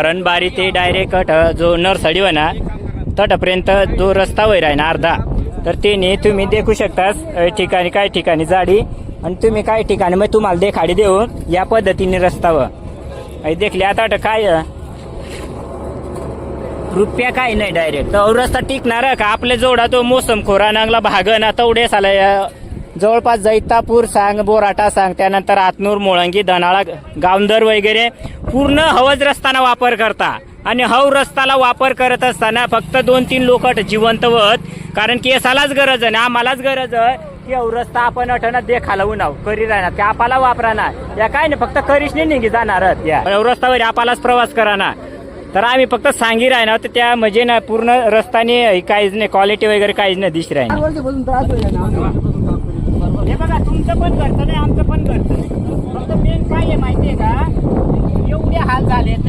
रणबारी ते डायरेक्ट जो नरसडी ना तटपर्यंत जो रस्ता वैर आहे ना अर्धा, तर ते तुम्ही देखू शकता ठिकाणी काही ठिकाणी जाडी आणि तुम्ही काही ठिकाणी मग तुम्हाला देखाडी देऊन या पद्धतीने रस्तावर देखले. आता काय रुपया काही नाही डायरेक्ट तो रस्ता टिकणार का आपल्या जोडा तो मोसम खोरा नांगला भाग ना तेवढे साला जवळपास जैतापूर सांग, बोराटा सांग, त्यानंतर आतनूर, मोळंगी, धनाळा, गावंदर वगैरे पूर्ण हवज रस्ताना वापर करता. आणि हव रस्ताला वापर करत असताना फक्त 2-3 लोक जिवंत होत, कारण की यालाच गरज आहे, आम्हालाच गरज आहे की हव रस्ता आपण अठना देखाला उन्हाव करी राहणार की आपल्याला वापराना या काय नाही, फक्त करीच नाही निघी जाणार या रस्त्यावर आपल्यालाच प्रवास कराना. तर आम्ही फक्त सांगी राहणार तर त्या म्हणजे ना पूर्ण रस्त्याने काहीच नाही, क्वालिटी वगैरे काहीच नाही दिसत राहील. हे बघा तुमचं पण घरचं नाही आमचं पण घरचं नाही, फक्त मेन काय आहे माहितीये का, एवढे हाल झाले तर